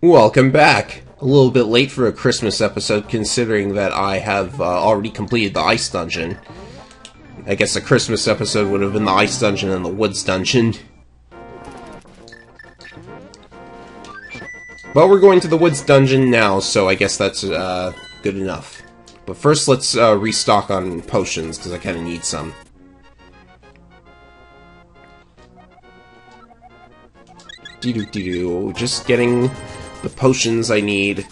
Welcome back. A little bit late for a Christmas episode, considering that I have already completed the Ice Dungeon. I guess a Christmas episode would have been the Ice Dungeon and the Woods Dungeon. But we're going to the Woods Dungeon now, so I guess that's good enough. But first, let's restock on potions, because I kind of need some. Dee-doo-dee-doo. Just getting the potions I need.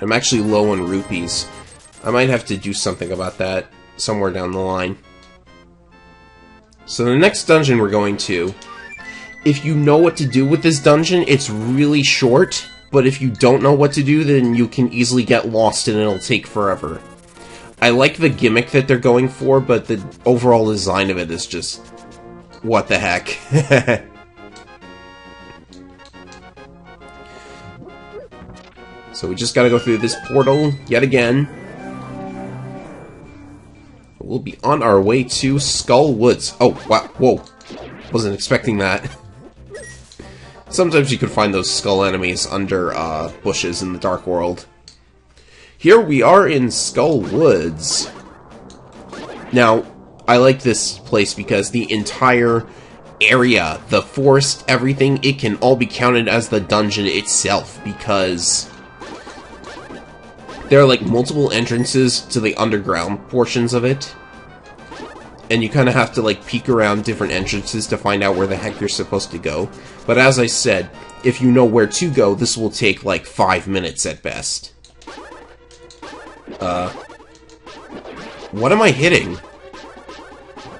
I'm actually low on rupees. I might have to do something about that somewhere down the line. So the next dungeon we're going to, if you know what to do with this dungeon, it's really short, but if you don't know what to do, then you can easily get lost and it'll take forever. I like the gimmick that they're going for, but the overall design of it is just... what the heck. So we just gotta go through this portal yet again. We'll be on our way to Skull Woods. Oh, wow, whoa. Wasn't expecting that. Sometimes you can find those skull enemies under bushes in the Dark World. Here we are in Skull Woods. Now, I like this place because the entire area, the forest, everything, it can all be counted as the dungeon itself because there are like multiple entrances to the underground portions of it. And you kind of have to like peek around different entrances to find out where the heck you're supposed to go. But as I said, if you know where to go, this will take like 5 minutes at best. What am I hitting?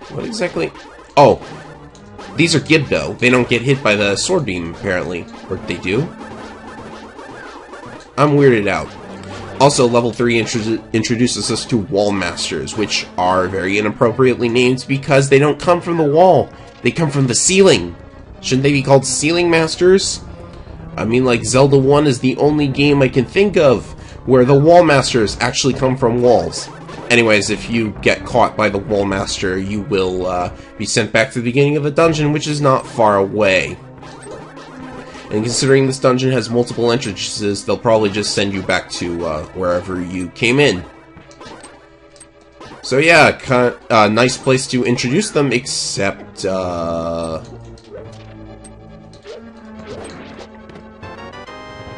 What exactly? Oh, these are Gibdo. They don't get hit by the sword beam, apparently. Or they do? I'm weirded out. Also, level 3 introduces us to Wall Masters, which are very inappropriately named because they don't come from the wall. They come from the ceiling. Shouldn't they be called Ceiling Masters? I mean, like, Zelda 1 is the only game I can think of where the Wall Masters actually come from walls. Anyways, if you get caught by the Wall Master, you will be sent back to the beginning of the dungeon, which is not far away. And considering this dungeon has multiple entrances, they'll probably just send you back to wherever you came in. So yeah, nice place to introduce them, except...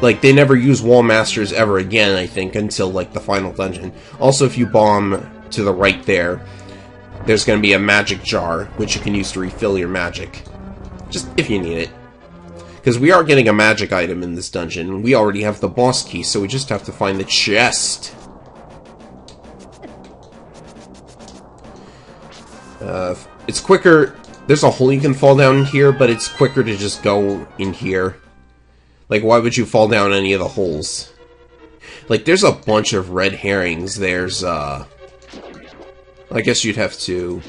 like, they never use Wall Masters ever again, I think, until, like, the final dungeon. Also, if you bomb to the right there, there's going to be a magic jar, which you can use to refill your magic. Just if you need it. Because we are getting a magic item in this dungeon. We already have the boss key, so we just have to find the chest. It's quicker. There's a hole you can fall down in here, but it's quicker to just go in here. Like, why would you fall down any of the holes? Like, there's a bunch of red herrings. There's, I guess you'd have to...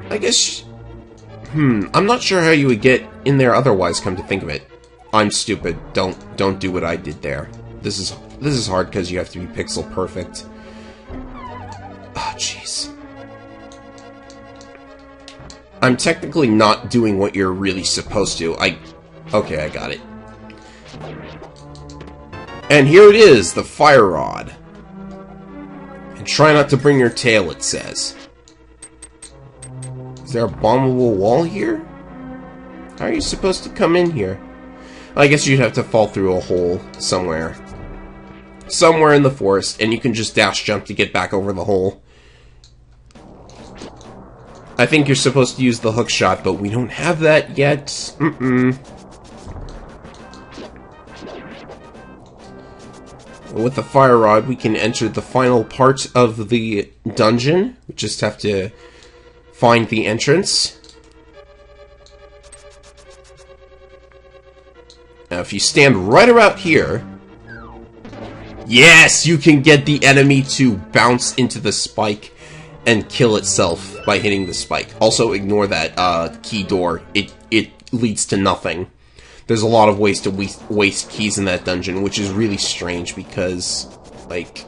I guess... I'm not sure how you would get in there otherwise, come to think of it. I'm stupid. Don't do what I did there. This is hard because you have to be pixel perfect. Oh, jeez. I'm technically not doing what you're really supposed to. Okay, I got it. And here it is, the fire rod. And try not to bring your tail, it says. Is there a bombable wall here? How are you supposed to come in here? I guess you'd have to fall through a hole somewhere. Somewhere in the forest, and you can just dash jump to get back over the hole. I think you're supposed to use the hook shot, but we don't have that yet. With the fire rod, we can enter the final part of the dungeon. We just have to find the entrance. Now, if you stand right about here... Yes! You can get the enemy to bounce into the spike and kill itself by hitting the spike. Also, ignore that key door. It leads to nothing. There's a lot of ways to waste keys in that dungeon, which is really strange because, like,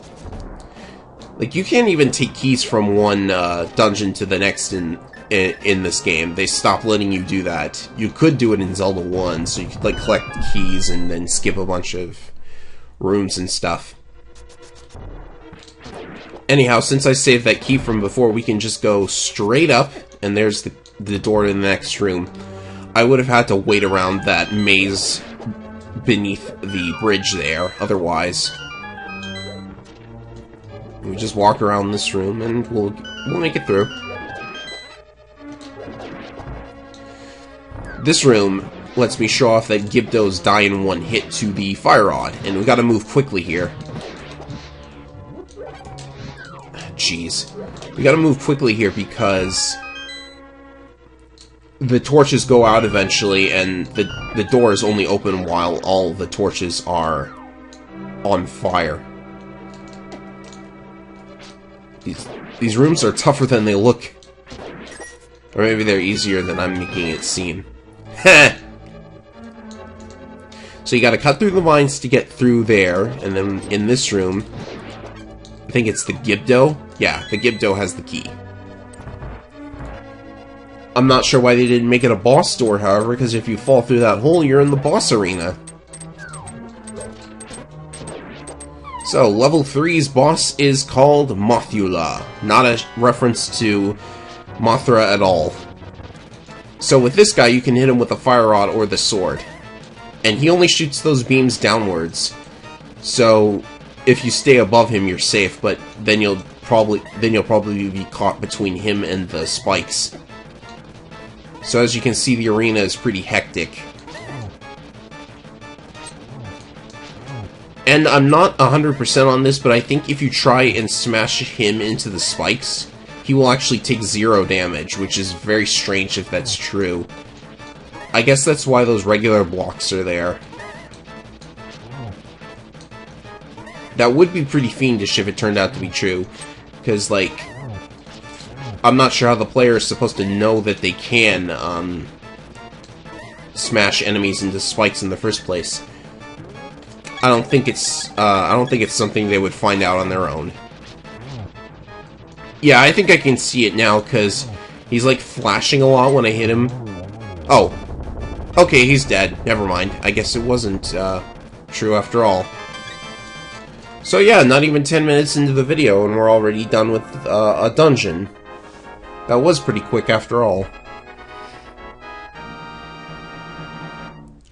you can't even take keys from one dungeon to the next in in this game. They stopped letting you do that. You could do it in Zelda 1, so you could like collect keys and then skip a bunch of rooms and stuff. Anyhow, since I saved that key from before, we can just go straight up, and there's the door to the next room. I would have had to wait around that maze beneath the bridge there, otherwise. We just walk around this room, and we'll make it through. This room lets me show off that Gibdos die in one hit to the fire rod, and we gotta move quickly here. Jeez. We gotta move quickly here because the torches go out eventually, and the doors only open while all the torches are on fire. These rooms are tougher than they look. Or maybe they're easier than I'm making it seem. Heh! So you gotta cut through the vines to get through there, and then in this room, I think it's the Gibdo? Yeah, the Gibdo has the key. I'm not sure why they didn't make it a boss door, however, because if you fall through that hole, you're in the boss arena. So, level 3's boss is called Mothula, not a reference to Mothra at all. So with this guy, you can hit him with a fire rod or the sword. And he only shoots those beams downwards. So if you stay above him, you're safe, but then you'll probably be caught between him and the spikes. So as you can see, the arena is pretty hectic. And I'm not 100% on this, but I think if you try and smash him into the spikes, he will actually take 0 damage, which is very strange if that's true. I guess that's why those regular blocks are there. That would be pretty fiendish if it turned out to be true, because, like, I'm not sure how the player is supposed to know that they can, smash enemies into spikes in the first place. I don't think it's something they would find out on their own. Yeah, I think I can see it now, because he's, like, flashing a lot when I hit him. Oh. Okay, he's dead. Never mind. I guess it wasn't, true after all. So yeah, not even 10 minutes into the video, and we're already done with, a dungeon. That was pretty quick after all.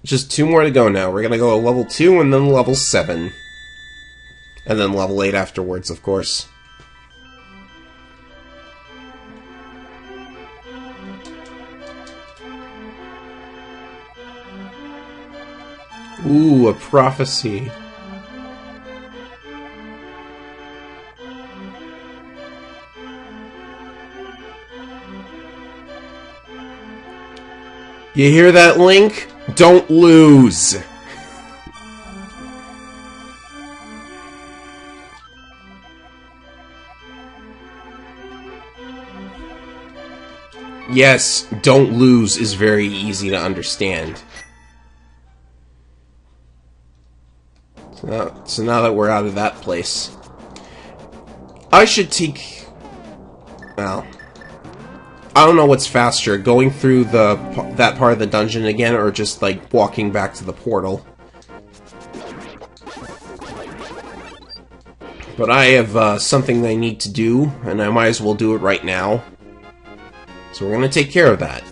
Just 2 more to go now. We're gonna go to level 2, and then level 7. And then level 8 afterwards, of course. Ooh, a prophecy. You hear that, Link? Don't lose! Yes, don't lose is very easy to understand. So now that we're out of that place, I should take... Well, I don't know what's faster, going through that part of the dungeon again, or just, like, walking back to the portal. But I have something I need to do, and I might as well do it right now. So we're gonna take care of that.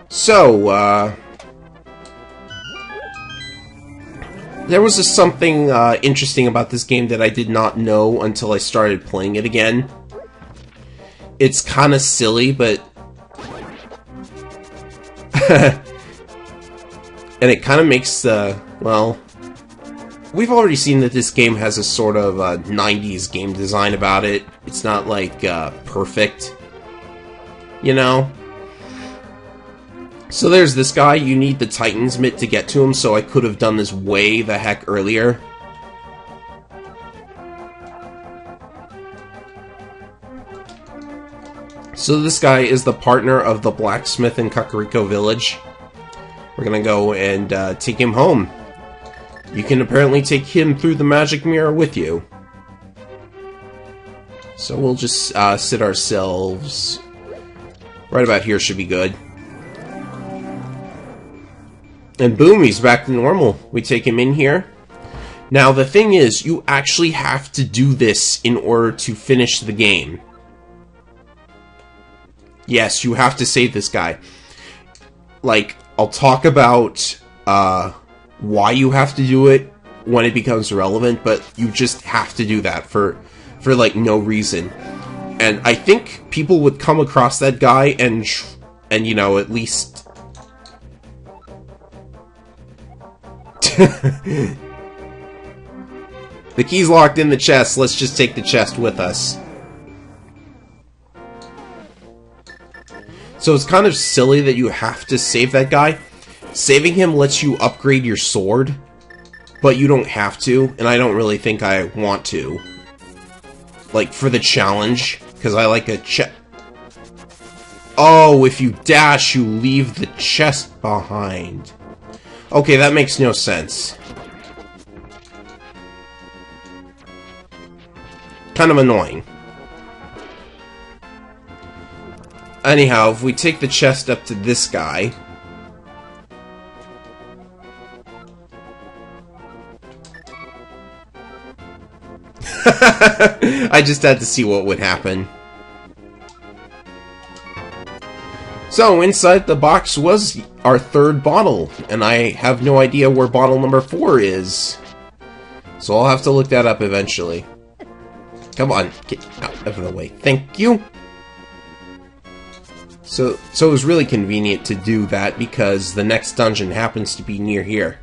So, there was just something interesting about this game that I did not know until I started playing it again. It's kind of silly, but... and it kind of makes well... We've already seen that this game has a sort of 90s game design about it. It's not, like, perfect. You know? So there's this guy. You need the Titan's Mitt to get to him, so I could have done this way the heck earlier. So this guy is the partner of the blacksmith in Kakariko Village. We're gonna go and take him home. You can apparently take him through the magic mirror with you. So we'll just sit ourselves right about here. Should be good. And boom, he's back to normal. We take him in here. Now the thing is, you actually have to do this in order to finish the game. Yes, you have to save this guy. Like, I'll talk about why you have to do it when it becomes relevant, but you just have to do that for like no reason. And I think people would come across that guy and you know, at least the key's locked in the chest. Let's just take the chest with us. So it's kind of silly that you have to save that guy. Saving him lets you upgrade your sword, but you don't have to, and I don't really think I want to. Like, for the challenge, because I like a chest. Oh, if you dash, you leave the chest behind. Okay, that makes no sense. Kind of annoying. Anyhow, if we take the chest up to this guy... I just had to see what would happen. So, inside the box was our third bottle, and I have no idea where bottle number 4 is. So I'll have to look that up eventually. Come on, get out of the way. Thank you! So it was really convenient to do that because the next dungeon happens to be near here.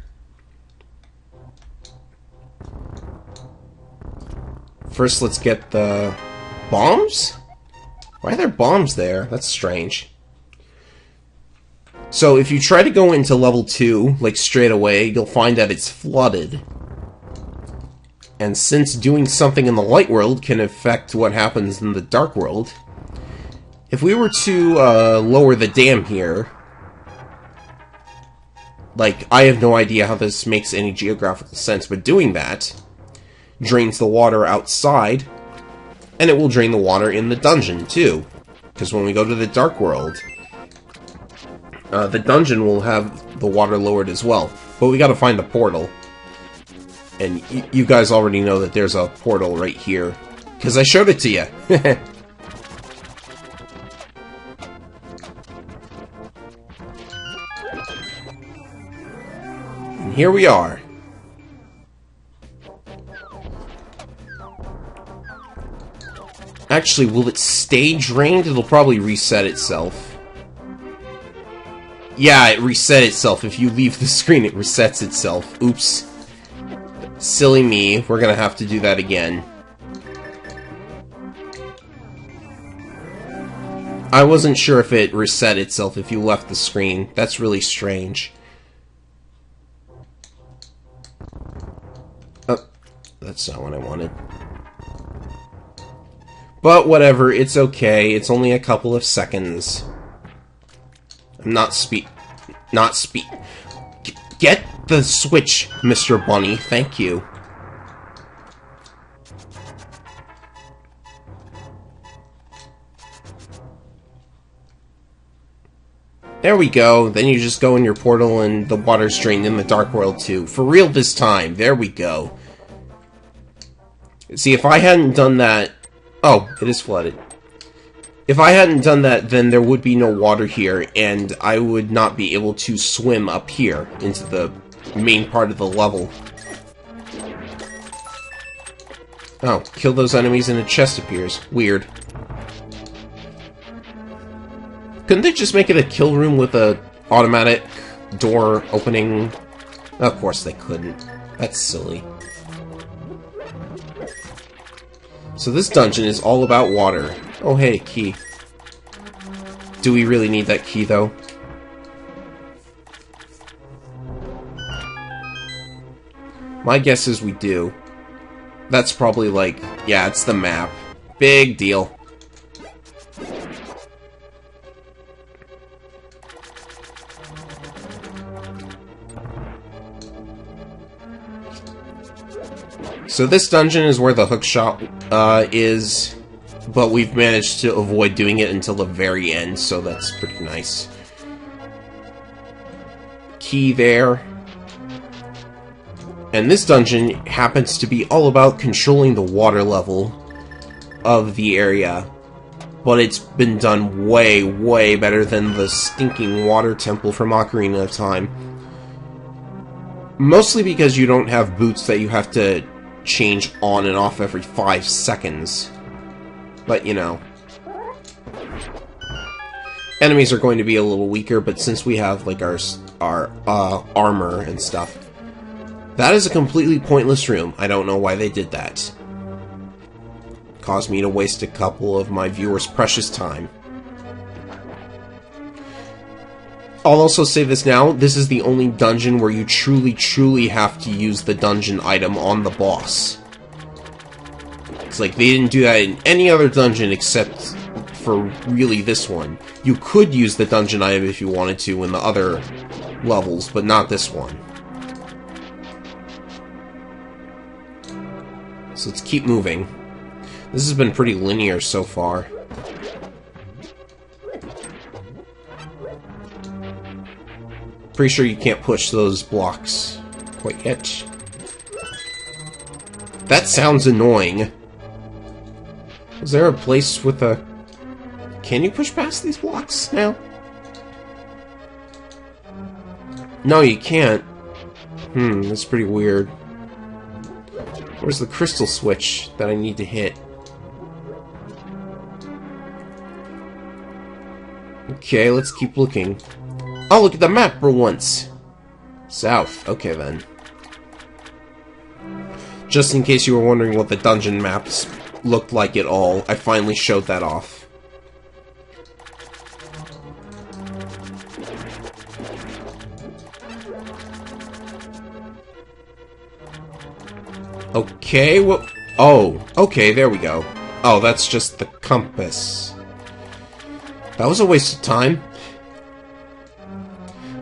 First, let's get the bombs? Why are there bombs there? That's strange. So if you try to go into level 2, like straight away, you'll find that it's flooded. And since doing something in the light world can affect what happens in the dark world, if we were to lower the dam here, like, I have no idea how this makes any geographical sense, but doing that drains the water outside, and it will drain the water in the dungeon, too. Because when we go to the dark world, the dungeon will have the water lowered as well. But we gotta find the portal. And you guys already know that there's a portal right here, because I showed it to you. And here we are. Actually, will it stay drained? It'll probably reset itself. Yeah, it reset itself. If you leave the screen, it resets itself. Oops. Silly me. We're gonna have to do that again. I wasn't sure if it reset itself if you left the screen. That's really strange. Oh, that's not what I wanted. But whatever, it's okay. It's only a couple of seconds. I'm not Get the switch, Mr. Bunny. Thank you. There we go. Then you just go in your portal and the water's drained in the Dark World too. For real this time. There we go. See, if I hadn't done that... Oh, it is flooded. If I hadn't done that, then there would be no water here, and I would not be able to swim up here into the main part of the level. Oh, kill those enemies and a chest appears. Weird. Couldn't they just make it a kill room with a automatic door opening? Of course they couldn't. That's silly. So this dungeon is all about water. Oh hey, key. Do we really need that key, though? My guess is we do. That's probably like... Yeah, it's the map. Big deal. So this dungeon is where the hookshot is. but we've managed to avoid doing it until the very end, so that's pretty nice. Key there. And this dungeon happens to be all about controlling the water level of the area, but it's been done way, way better than the stinking water temple from Ocarina of Time. Mostly because you don't have boots that you have to change on and off every 5 seconds. But, you know. Enemies are going to be a little weaker, but since we have, like, our armor and stuff, that is a completely pointless room. I don't know why they did that. Caused me to waste a couple of my viewers' precious time. I'll also say this now, this is the only dungeon where you truly have to use the dungeon item on the boss. It's like, they didn't do that in any other dungeon except for really this one. You could use the dungeon item if you wanted to in the other levels, but not this one. So let's keep moving. This has been pretty linear so far. Pretty sure you can't push those blocks quite yet. That sounds annoying. Is there a place with a... Can you push past these blocks now? No, you can't. That's pretty weird. Where's the crystal switch that I need to hit? Okay, let's keep looking. Oh, look at the map for once! South. Okay, then. Just in case you were wondering what the dungeon maps looked like at all, I finally showed that off. Okay, what? Oh, okay, there we go. Oh, that's just the compass. That was a waste of time.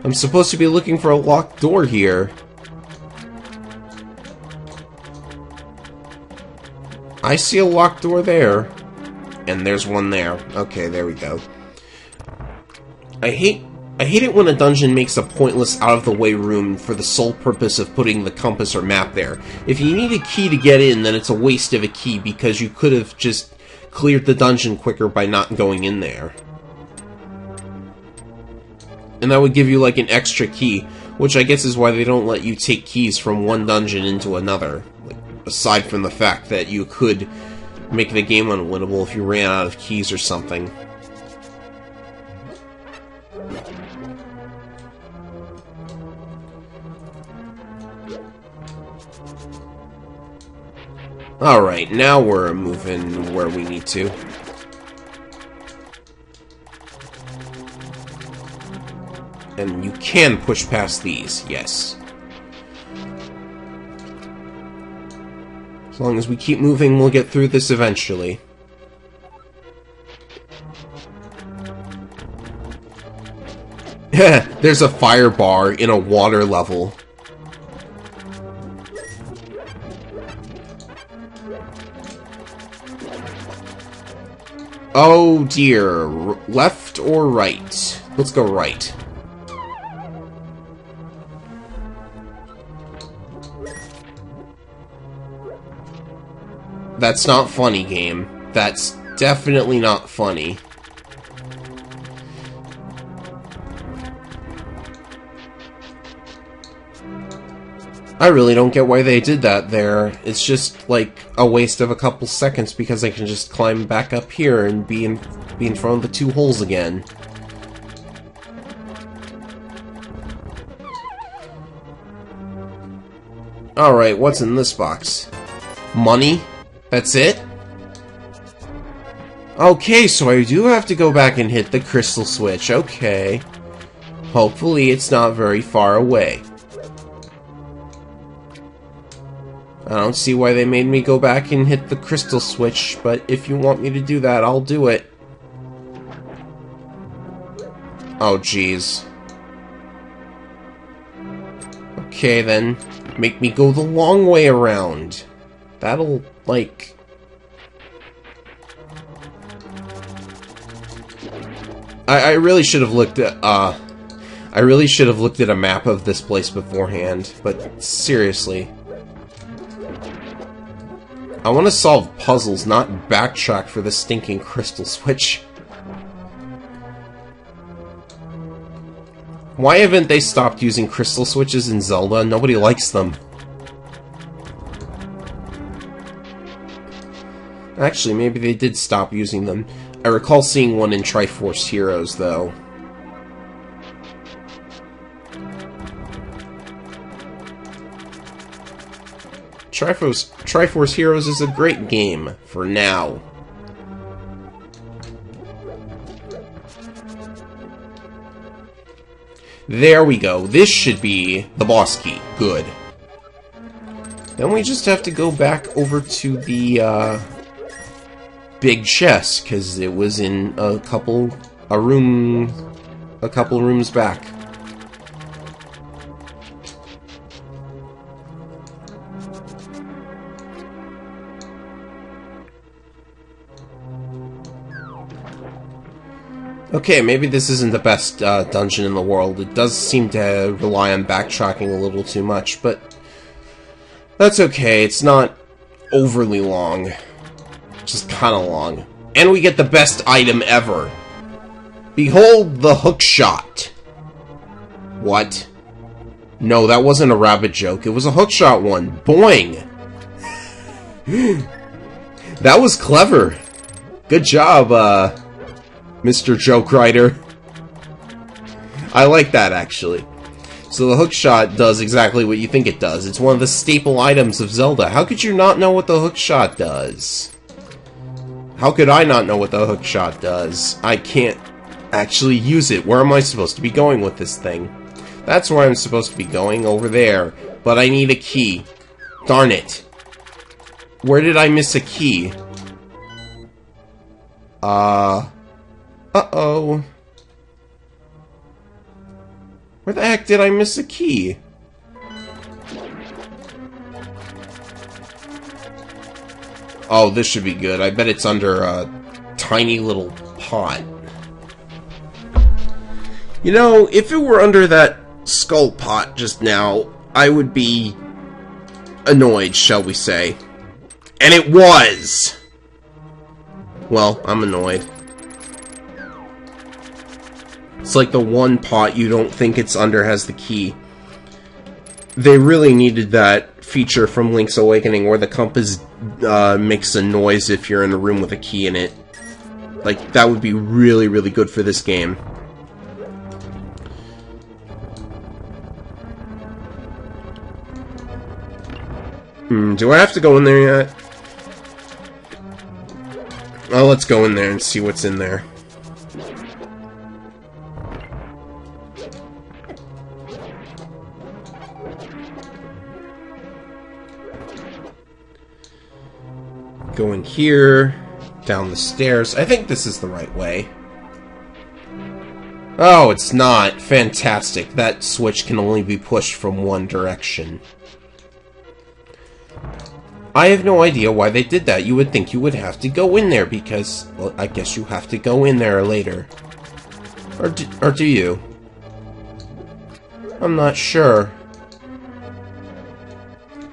I'm supposed to be looking for a locked door here. I see a locked door there. And there's one there. Okay, there we go. I hate it when a dungeon makes a pointless out-of-the-way room for the sole purpose of putting the compass or map there. If you need a key to get in, then it's a waste of a key because you could have just cleared the dungeon quicker by not going in there. And that would give you, like, an extra key, which I guess is why they don't let you take keys from one dungeon into another. Like, aside from the fact that you could make the game unwinnable if you ran out of keys or something. Alright, now we're moving where we need to. And you can push past these, yes. As long as we keep moving, we'll get through this eventually. There's a fire bar in a water level. Oh dear. Left or right? Let's go right. That's not funny, game. That's definitely not funny. I really don't get why they did that there. It's just, like, a waste of a couple seconds because I can just climb back up here and be in front of the two holes again. Alright, what's in this box? Money? That's it? Okay, so I do have to go back and hit the crystal switch. Okay. Hopefully it's not very far away. I don't see why they made me go back and hit the crystal switch, but if you want me to do that, I'll do it. Oh, jeez. Okay, then. Make me go the long way around. That'll, like... I really should have looked at, I really should have looked at a map of this place beforehand, but seriously. I want to solve puzzles, not backtrack for the stinking crystal switch. Why haven't they stopped using crystal switches in Zelda? Nobody likes them. Actually, maybe they did stop using them. I recall seeing one in Triforce Heroes, though. Triforce Heroes is a great game, for now. There we go. This should be the boss key. Good. Then we just have to go back over to the, big chest, because it was in a couple rooms back. Okay, maybe this isn't the best dungeon in the world. It does seem to rely on backtracking a little too much, but that's okay. It's not overly long. Just kinda long. And we get the best item ever. Behold the hook shot. What? No, that wasn't a rabbit joke. It was a hook shot one. Boing! That was clever. Good job, Mr. Joke Writer. I like that, actually. So the hook shot does exactly what you think it does. It's one of the staple items of Zelda. How could you not know what the hook shot does? How could I not know what the hook shot does? I can't actually use it. Where am I supposed to be going with this thing? That's where I'm supposed to be going, over there. But I need a key. Darn it. Where did I miss a key? Uh-oh. Where the heck did I miss a key? Oh, this should be good. I bet it's under a tiny little pot. You know, if it were under that skull pot just now, I would be annoyed, shall we say. And it was! Well, I'm annoyed. It's like the one pot you don't think it's under has the key. They really needed that feature from Link's Awakening where the compass makes a noise if you're in a room with a key in it. Like, that would be really, really good for this game. Do I have to go in there yet? Oh, let's go in there and see what's in there. Go in here, down the stairs. I think this is the right way. Oh, it's not. Fantastic. That switch can only be pushed from one direction. I have no idea why they did that. You would think you would have to go in there because, well, I guess you have to go in there later. Or do you? I'm not sure.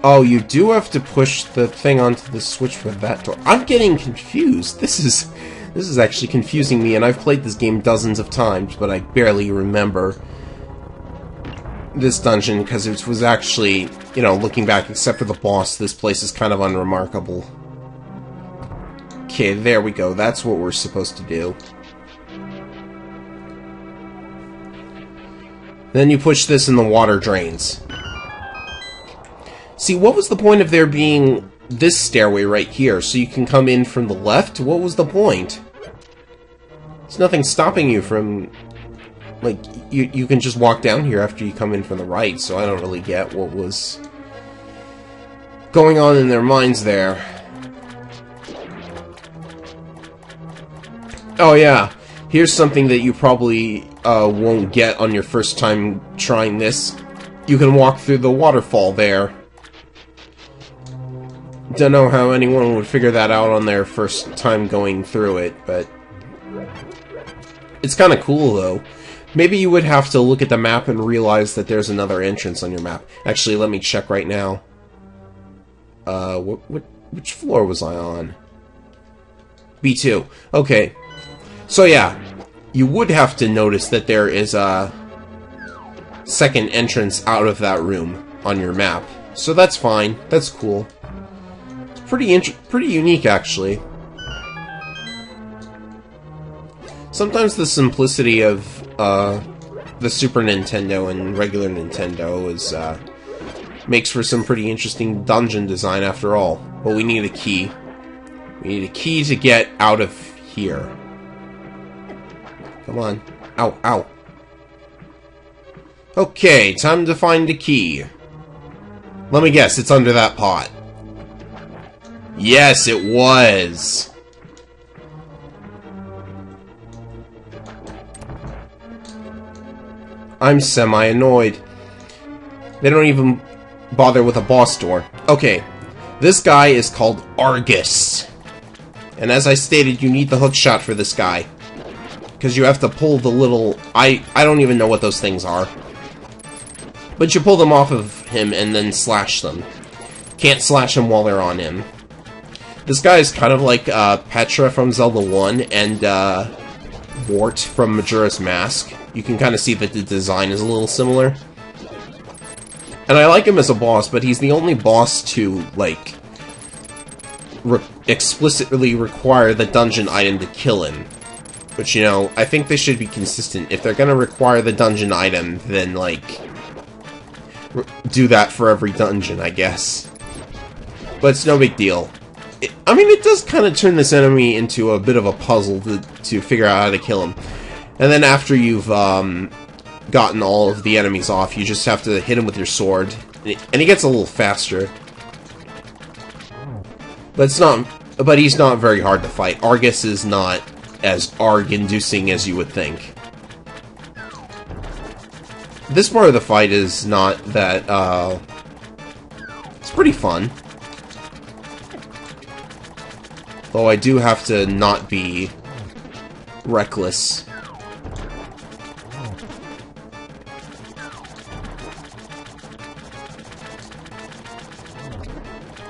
Oh, you do have to push the thing onto the switch for that door. I'm getting confused. This is actually confusing me, and I've played this game dozens of times, but I barely remember this dungeon because it was actually, you know, looking back, except for the boss, this place is kind of unremarkable. Okay, there we go. That's what we're supposed to do. Then you push this and the water drains. See, what was the point of there being this stairway right here, so you can come in from the left? What was the point? There's nothing stopping you from... Like, you can just walk down here after you come in from the right, so I don't really get what was going on in their minds there. Oh yeah, here's something that you probably won't get on your first time trying this. You can walk through the waterfall there. Don't know how anyone would figure that out on their first time going through it, but It's kind of cool, though. Maybe you would have to look at the map and realize that there's another entrance on your map. Actually, let me check right now. Which floor was I on? B2. Okay. So yeah, you would have to notice that there is a second entrance out of that room on your map. So that's fine. That's cool. It's pretty unique, actually. Sometimes the simplicity of the Super Nintendo and regular Nintendo is makes for some pretty interesting dungeon design after all. But we need a key. We need a key to get out of here. Come on. Ow, ow. Okay, time to find the key. Let me guess, it's under that pot. Yes, it was. I'm semi-annoyed. They don't even bother with a boss door. Okay, this guy is called Argus. And as I stated, you need the hook shot for this guy. Because you have to pull the little... I don't even know what those things are. But you pull them off of him and then slash them. Can't slash them while they're on him. This guy is kind of like Petra from Zelda 1 and Wart from Majora's Mask. You can kind of see that the design is a little similar. And I like him as a boss, but he's the only boss to, like, explicitly require the dungeon item to kill him. Which, you know, I think they should be consistent. If they're gonna require the dungeon item, then, like, do that for every dungeon, I guess. But it's no big deal. I mean, it does kind of turn this enemy into a bit of a puzzle to figure out how to kill him. And then after you've gotten all of the enemies off, you just have to hit him with your sword. And he gets a little faster. But it's not. But he's not very hard to fight. Argus is not as arg-inducing as you would think. This part of the fight is not that, it's pretty fun. Though I do have to not be reckless.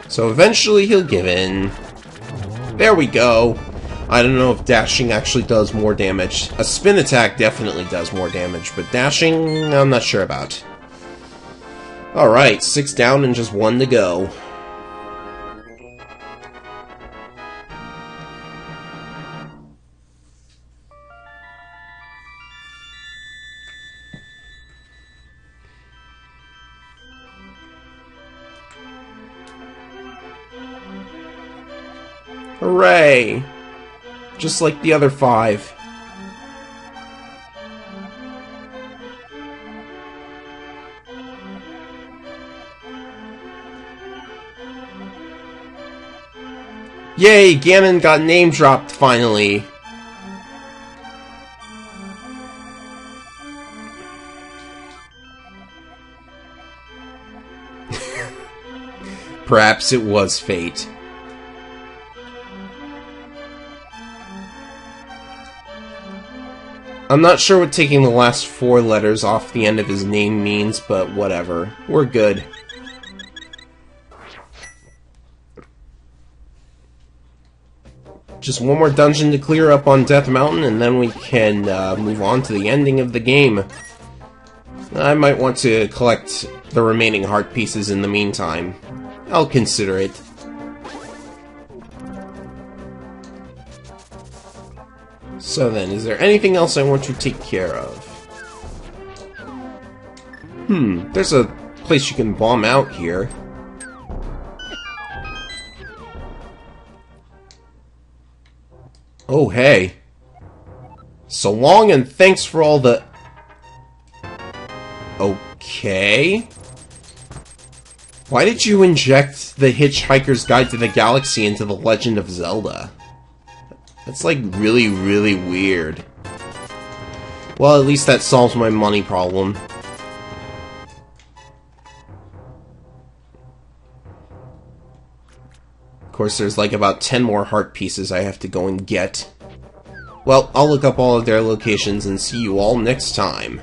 So eventually he'll give in. There we go. I don't know if dashing actually does more damage. A spin attack definitely does more damage, but dashing, I'm not sure about. Alright, 6 down and just 1 to go. Hooray! Just like the other 5. Yay! Ganon got name dropped finally! Perhaps it was fate. I'm not sure what taking the last 4 letters off the end of his name means, but whatever. We're good. Just one more dungeon to clear up on Death Mountain, and then we can move on to the ending of the game. I might want to collect the remaining heart pieces in the meantime. I'll consider it. So then, is there anything else I want to take care of? There's a place you can bomb out here. Oh, hey. So long and thanks for all the... Okay. Why did you inject the Hitchhiker's Guide to the Galaxy into The Legend of Zelda? That's like really, really weird. Well, at least that solves my money problem. Of course, there's like about 10 more heart pieces I have to go and get. Well, I'll look up all of their locations and see you all next time.